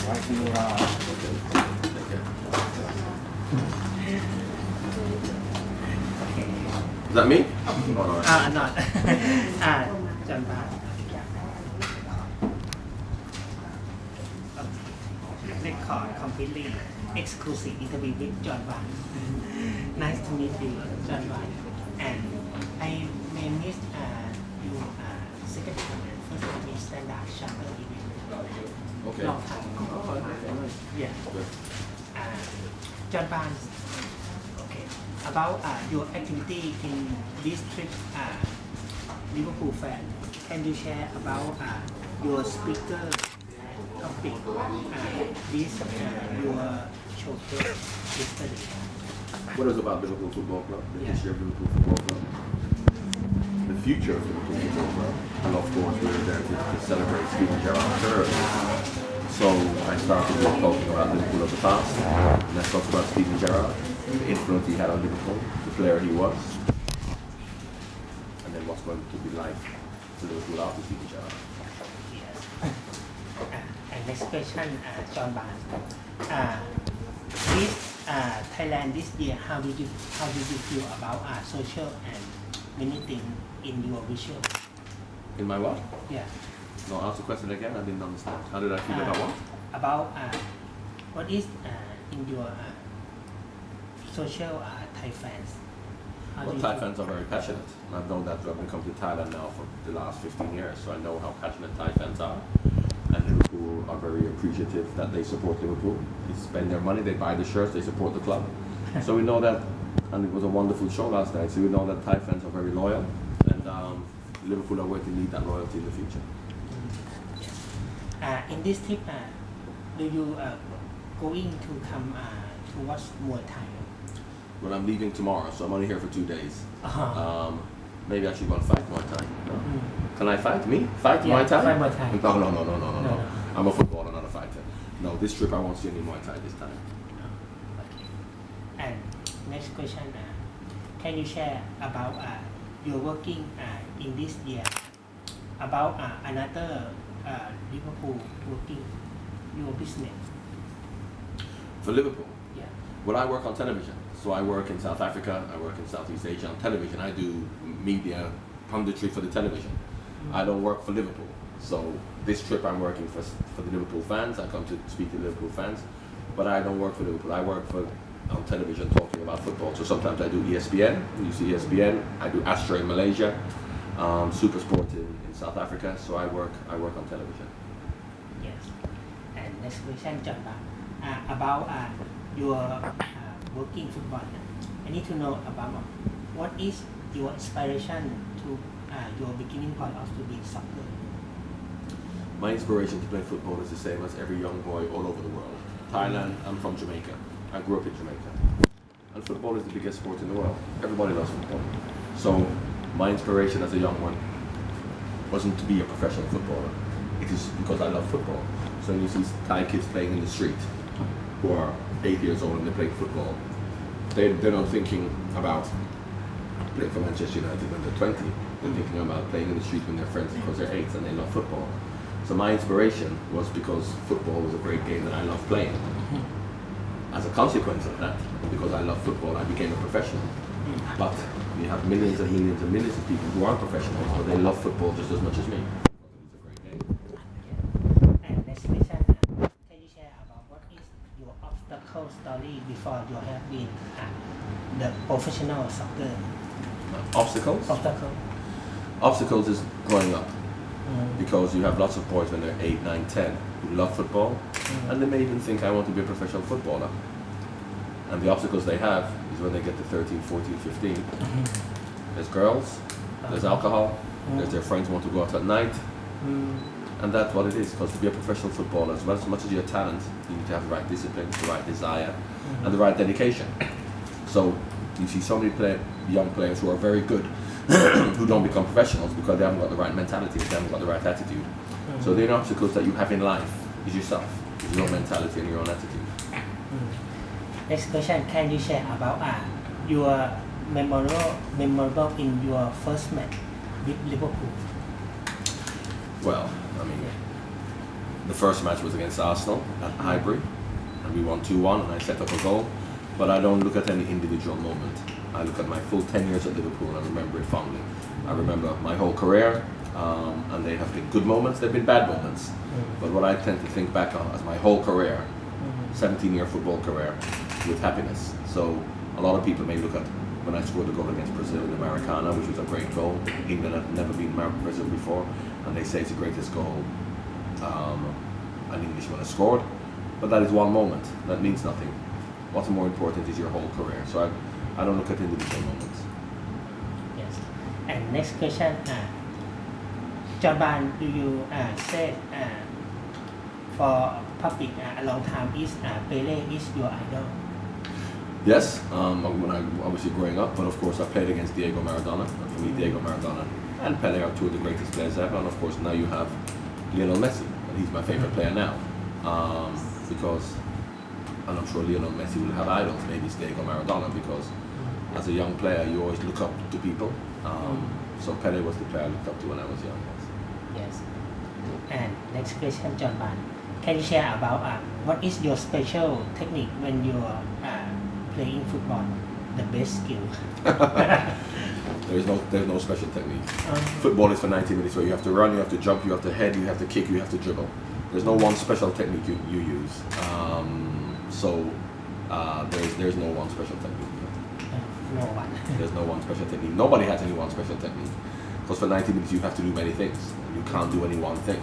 Is that me? Not. John Barnes. Record completely exclusive interview with John Barnes. Nice to meet you, John Barnes. And I may miss you second time and first time in standard charter event. Okay. Long time. Yeah. John Barnes. Okay. About your activity in this trip, Liverpool fan. Can you share about your speaker topic? This your showcase yesterday. What is about Liverpool Football Club? The Yeah. history of Liverpool Football Club. The future of Liverpool Football Club. And of course, we were there to celebrate Steven Gerrard's birthday. So I started with talking about Liverpool of the past. And let's talk about Steven Gerrard, the influence he had on Liverpool, the player he was, and then what's going to be like for Liverpool after Steven Gerrard. Yes. And next question, John Barnes. This Thailand this year, how did you feel about social and many things in your visual? In my what? Yeah. No, ask the question again. I didn't understand. How did I feel about what? About what is in your social Thai fans? How do Well, you Thai feel? fans are very passionate. And I've known that I've been coming to Thailand now for the last 15 years, so I know how passionate Thai fans are. And Liverpool are very appreciative that they support Liverpool. They spend their money, they buy the shirts, they support the club. So we know that, and it was a wonderful show last night, so we know that Thai fans are very loyal, and Liverpool are going to need that loyalty in the future. In this trip, do you going to come to watch Muay Thai? But I'm leaving tomorrow, so I'm only here for 2 days. Uh-huh. Maybe I should go and fight Muay Thai. No? Can I fight? Me? Fight Yeah, Muay Thai? fight Muay Thai. No. I'm a footballer, not a fighter. No, this trip I won't see any Muay Thai this time. Okay. And next question, can you share about your working in this year about another Liverpool working your business? For Liverpool, Yeah. well, I work on television. So I work in South Africa, I work in Southeast Asia on television. I do media punditry for the television. I don't work for Liverpool. So this trip I'm working for the Liverpool fans. I come to speak to the Liverpool fans, but I don't work for Liverpool. I work for on television talking about football. So sometimes I do ESPN. You see ESPN. I do Astra in Malaysia, Super Sport in South Africa. So I work on television. Yes. And next question, John Barnes. About your working football. I need to know about what is your inspiration to your beginning point of to be soccer. My inspiration to play football is the same as every young boy all over the world. Thailand, I'm from Jamaica. I grew up in Jamaica. And football is the biggest sport in the world. Everybody loves football. So my inspiration as a young one wasn't to be a professional footballer. It is because I love football. So when you see Thai kids playing in the street who are 8 years old and they're playing football, they're not thinking about playing for Manchester United when they're 20. They're thinking about playing in the street when they're friends because they're 8 and they love football. So my inspiration was because football was a great game that I love playing. As a consequence of that, because I love football, I became a professional. But we have millions and millions and millions of people who aren't professionals, but they love football just as much as me. It's a great game. And next question, can you share about what is your obstacle story before you have been the professional soccer? Obstacles? Obstacle. Obstacles is growing up. Because you have lots of boys when they're 8, 9, 10 who love football, and they may even think I want to be a professional footballer. And the obstacles they have is when they get to 13, 14, 15. There's girls, there's alcohol, there's their friends who want to go out at night, and that's what it is. Because to be a professional footballer, as much as your talent, you need to have the right discipline, the right desire, and the right dedication. So you see so many young players who are very good who don't become professionals because they haven't got the right mentality, they haven't got the right attitude. So the only obstacles that you have in life is yourself, is your own mentality and your own attitude. Next question, can you share about your memorable in your first match with Liverpool? Well, I mean, The first match was against Arsenal at Highbury, and we won 2-1, and I set up a goal. But I don't look at any individual moment. I look at my full 10 years at Liverpool, and I remember it fondly. I remember my whole career, and they have been good moments, they've been bad moments. But what I tend to think back on as my whole career, 17-year football career, with happiness. So a lot of people may look at when I scored the goal against Brazil in the Maracana, which was a great goal. England had never beaten Brazil before, and they say it's the greatest goal an Englishman has scored. But that is one moment. That means nothing. What's more important is your whole career. So I don't look at individual moments. Yes. And next question, John Barn, do you say for public a long time is Pele is your idol? Yes, when I obviously growing up, but of course I played against Diego Maradona. And for me, Diego Maradona and Pele are two of the greatest players ever. And of course now you have Lionel Messi, and he's my favorite player now. Because, and I'm sure Lionel Messi will have idols, maybe it's Diego Maradona, because as a young player you always look up to people. So Pele was the player I looked up to when I was young. Yes. And next question, John Barn. Can you share about what is your special technique when you are playing football? The best skill. There's no special technique. Football is for 90 minutes where you have to run, you have to jump, you have to head, you have to kick, you have to dribble. There's no one special technique you use. There's no one special technique. No one. There's no one special technique. Nobody has any one special technique. Because for 90 minutes you have to do many things. And you can't do any one thing.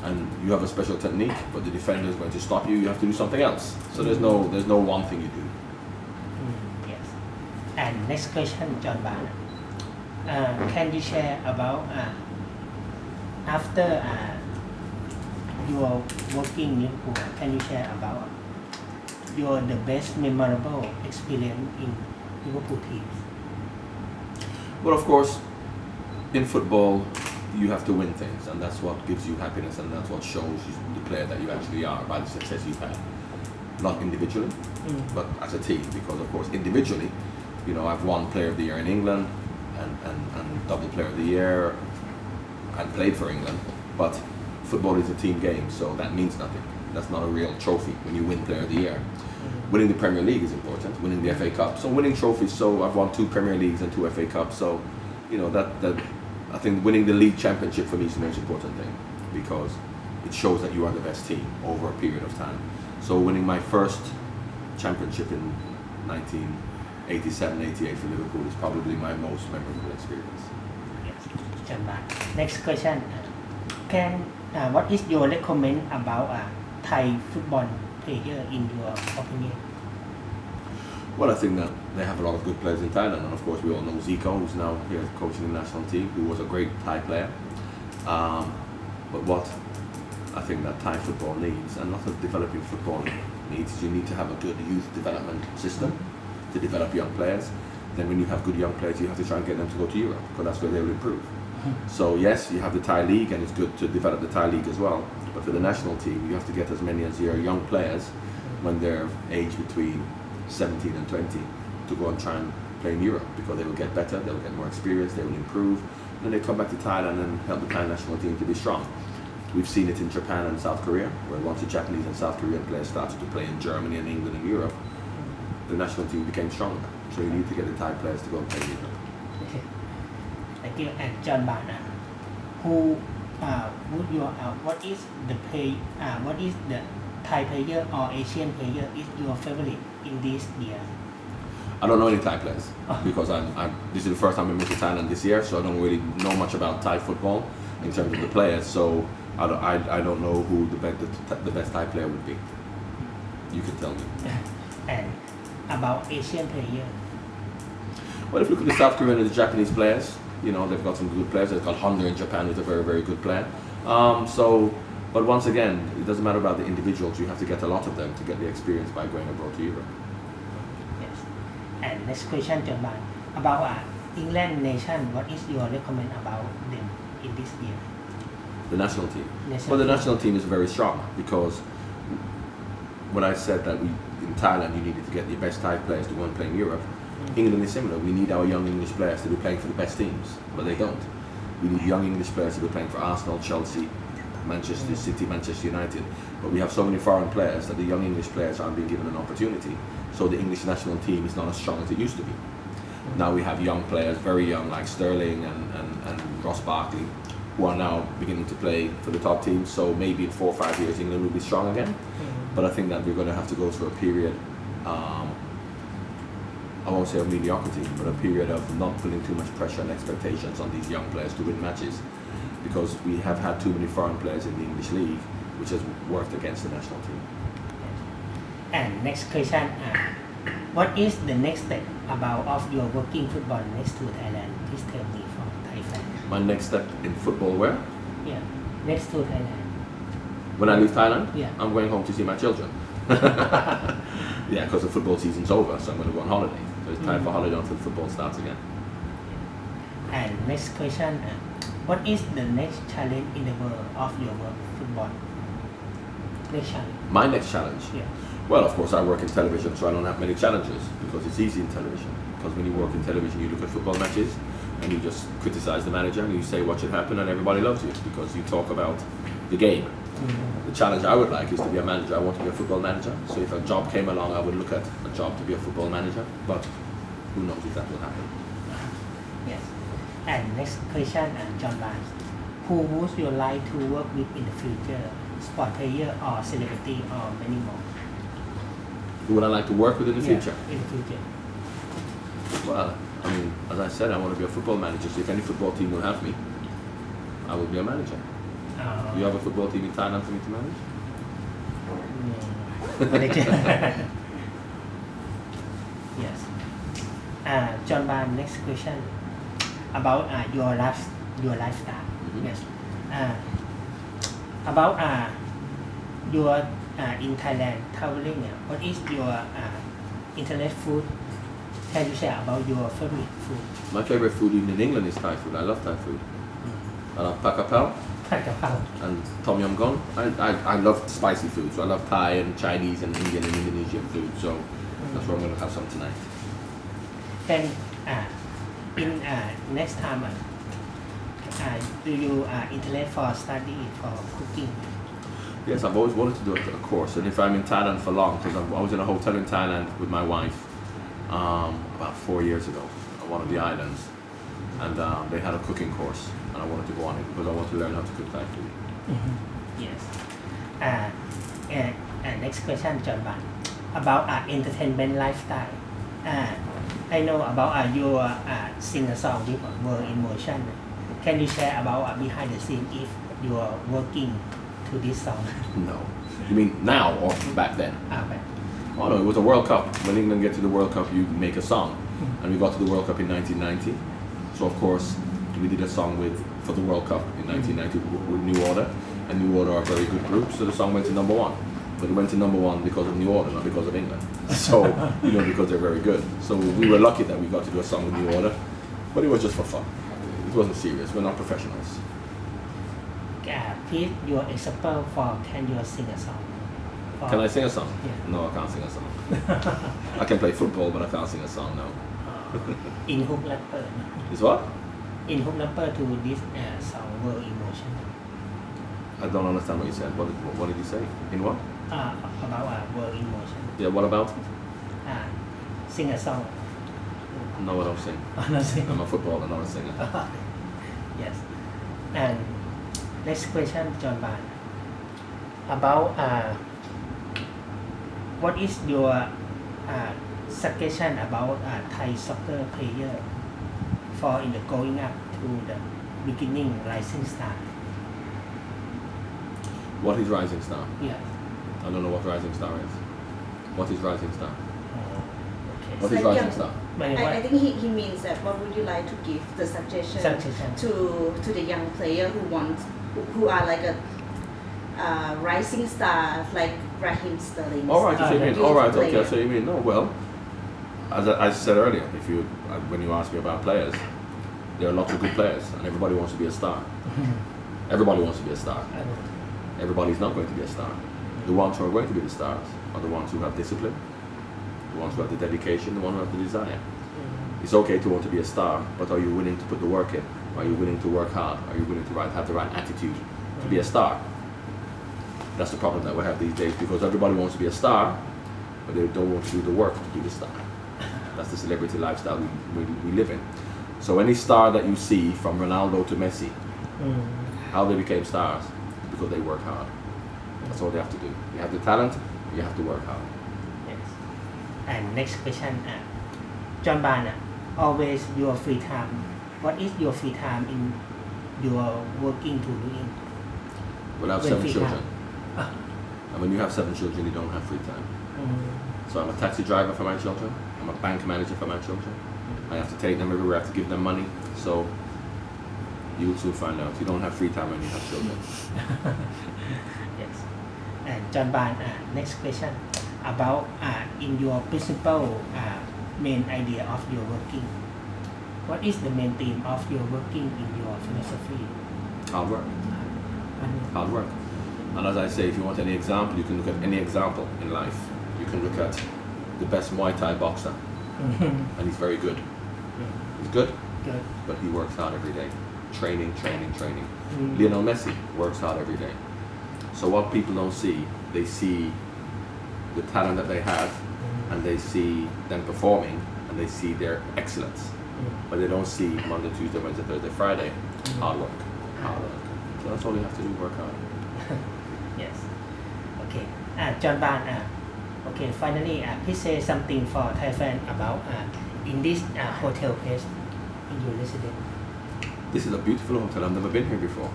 And you have a special technique, but the defender is going to stop you. You have to do something else. So there's no one thing you do. Yes. And next question, John Barn. Can you share about after your working in Liverpool? Can you share about the best memorable experience in Liverpool teams? Well, of course, in football, you have to win things, and that's what gives you happiness, and that's what shows you the player that you actually are by the success you've had. Not individually, but as a team, because of course, individually, I've won Player of the Year in England, and double Player of the Year, and played for England, but football is a team game, so that means nothing. That's not a real trophy when you win Player of the Year. Winning the Premier League is important, winning the FA Cup. So winning trophies, so I've won 2 Premier Leagues and 2 FA Cups, so that I think winning the league championship for me is the most important thing, because it shows that you are the best team over a period of time. So winning my first championship in 1987-88 for Liverpool is probably my most memorable experience. Yes. John Barn. Next question. What is your recommend about Thai football player in your opinion? Well, I think that they have a lot of good players in Thailand, and of course we all know Zico, who's now here coaching the national team, who was a great Thai player. But what I think that Thai football needs, and not of developing football needs, is you need to have a good youth development system to develop young players. Then when you have good young players, you have to try and get them to go to Europe, because that's where they will improve. So yes, you have the Thai league, and it's good to develop the Thai league as well. But for the national team, you have to get as many as your young players when they're aged between 17 and 20 to go and try and play in Europe, because they will get better, they will get more experience, they will improve. Then they come back to Thailand and help the Thai national team to be strong. We've seen it in Japan and South Korea, where once the Japanese and South Korean players started to play in Germany and England and Europe, the national team became stronger. So you need to get the Thai players to go and play in Europe. Okay. Thank you. And John Barn, what is the Thai player or Asian player is your favorite in this year? I don't know any Thai players, because this is the first time I'm to Thailand this year, so I don't really know much about Thai football in terms of the players. So I don't know who the best Thai player would be. You can tell me. And about Asian player? Well, if you look at the South Korean and the Japanese players, they've got some good players. They've got Honda in Japan, who's a very, very good player. But once again, it doesn't matter about the individuals. You have to get a lot of them to get the experience by going abroad to Europe. Yes. And next question, John Barn. About England nation, what is your recommend about them in this year? The national team. The national team is very strong, because when I said that in Thailand you needed to get the best Thai players to go and play in Europe, England is similar. We need our young English players to be playing for the best teams, but they don't. We need young English players to be playing for Arsenal, Chelsea, Manchester City, Manchester United, but we have so many foreign players that the young English players aren't being given an opportunity. So the English national team is not as strong as it used to be. Now we have young players, very young, like Sterling and Ross Barkley, who are now beginning to play for the top teams. So maybe in 4 or 5 years England will be strong again. But I think that we're going to have to go through a period, I won't say of mediocrity, but a period of not putting too much pressure and expectations on these young players to win matches, because we have had too many foreign players in the English league, which has worked against the national team. And next question, what is the next step about of your working football next to Thailand? Please tell me for Thai fans. My next step in football, where? Yeah, next to Thailand. When I leave Thailand, Yeah. I'm going home to see my children. Yeah, because the football season's over, so I'm going to go on holiday. So it's time for holiday until football starts again. And next question, what is the next challenge in the world of your work football? Next challenge. My next challenge? Yeah. Well, of course, I work in television, so I don't have many challenges, because it's easy in television. Because when you work in television, you look at football matches, and you just criticize the manager, and you say what should happen, and everybody loves you, because you talk about the game. The challenge I would like is to be a manager. I want to be a football manager. So if a job came along, I would look at a job to be a football manager. But who knows if that will happen. Yes. And next question, John Barnes. Who would you like to work with in the future? Sport player or celebrity or many more? Who would I like to work with in the future? In the future. Well, I mean, as I said, I want to be a football manager. So if any football team will have me, I will be a manager. Do you have a football team in Thailand for me to manage? Manager. Yes. John Barnes, next question about your lifestyle. Yes. About your in Thailand traveling. What is your internet food? Can you share about your favorite food? My favorite food even in England is Thai food. I love Thai food. I love pakapao and tom yum goong. I love spicy food, so I love Thai and Chinese and Indian and Indonesian food. So that's where I'm going to have some tonight. Then in next time, do you interest for study for cooking? Yes, I've always wanted to do a course, and if I'm in Thailand for long, because I was in a hotel in Thailand with my wife about 4 years ago on one of the islands, and they had a cooking course, and I wanted to go on it because I want to learn how to cook Thai food. Yes. And next question, John Ban, about entertainment lifestyle. I know about your sing-a-song with World in Motion. Can you share about behind the scene if you are working to this song? No. You mean now or back then? Back. Oh no, it was a World Cup. When England get to the World Cup, you make a song. And we got to the World Cup in 1990. So of course, we did a song for the World Cup in 1990 with New Order. And New Order are a very good group, so the song went to number 1. But it went to number 1 because of New Order, not because of England. So, because they're very good. So we were lucky that we got to do a song with New Order. But it was just for fun. It wasn't serious. We're not professionals. Please, your example for can you sing a song? Can I sing a song? Yeah. No, I can't sing a song. I can play football, but I can't sing a song, no. In hook rapper. Is what? In hook rapper to this song World Emotion. I don't understand what you said. What did you say? In what? About World Emotion. Yeah, what about? Sing a song. No, I don't sing. Not sing. I'm a footballer, not a singer. Yes. And next question, John Ban. About what is your suggestion about Thai soccer player for in the going up to the beginning rising star? What is Rising Star? Yeah. I don't know what Rising Star is. What is Rising Star? Okay. What is Like Rising Star? I think he means that what would you like to give the suggestion to the young player who are like a rising star like Raheem Sterling. All right, so you mean, all right, okay, player. so you mean, no, well, as I said earlier, when you asked me about players, there are lots of good players, and everybody wants to be a star. Everybody wants to be a star. Everybody's not going to be a star. The ones who are going to be the stars are the ones who have discipline, the ones who have the dedication, the ones who have the desire. It's okay to want to be a star, but are you willing to put the work in? Are you willing to work hard? Are you willing to have the right attitude to be a star? That's the problem that we have these days because everybody wants to be a star, but they don't want to do the work to be the star. That's the celebrity lifestyle we live in. So any star that you see, from Ronaldo to Messi, how they became stars, because they work hard. That's all they have to do. You have the talent, you have to work hard. Yes. And next question, John Ban, always your free time. What is your free time in your working to doing? Well, I have When 7 free children. time. And when you have 7 children, you don't have free time. So I'm a taxi driver for my children. I'm a bank manager for my children. I have to take them everywhere. I have to give them money. So you'll soon find out. You don't have free time when you have children. Yes. And John Ban, next question about in your principal main idea of your working. What is the main theme of your working in your philosophy? Hard work. Hard work. And as I say, if you want any example, you can look at any example in life. You can look at the best Muay Thai boxer, and he's very good. He's good, Good. but he works hard every day. Training. Lionel Messi works hard every day. So what people don't see, they see the talent that they have, and they see them performing, and they see their excellence. But they don't see Monday, Tuesday, Wednesday, Thursday, Friday, hard work. So that's all you have to do, work hard. Yes. Okay. John Ban, okay, finally, please say something for Thai fan about in this hotel place in your residence. This is a beautiful hotel. I've never been here before.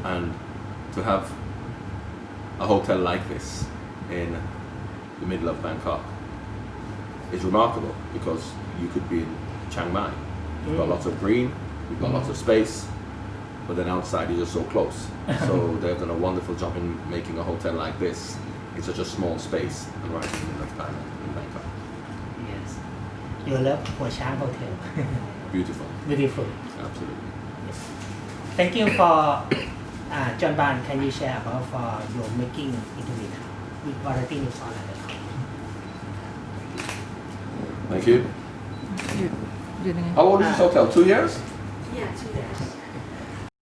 And to have a hotel like this in the middle of Bangkok is remarkable because you could be in Chiang Mai. You've got lots of green, you've got lots of space, but then outside you're just so close. So they've done a wonderful job in making a hotel like this in such a small space and right in the middle of Thailand in Bangkok. Yes. You love Hua Chang Hotel. Beautiful. Beautiful. Absolutely. Yes. Thank you for John Ban. Can you share about for your making interview with Variety News Online? Thank you. You're doing it. How old is this hotel? 2 years? Yeah, 2 years.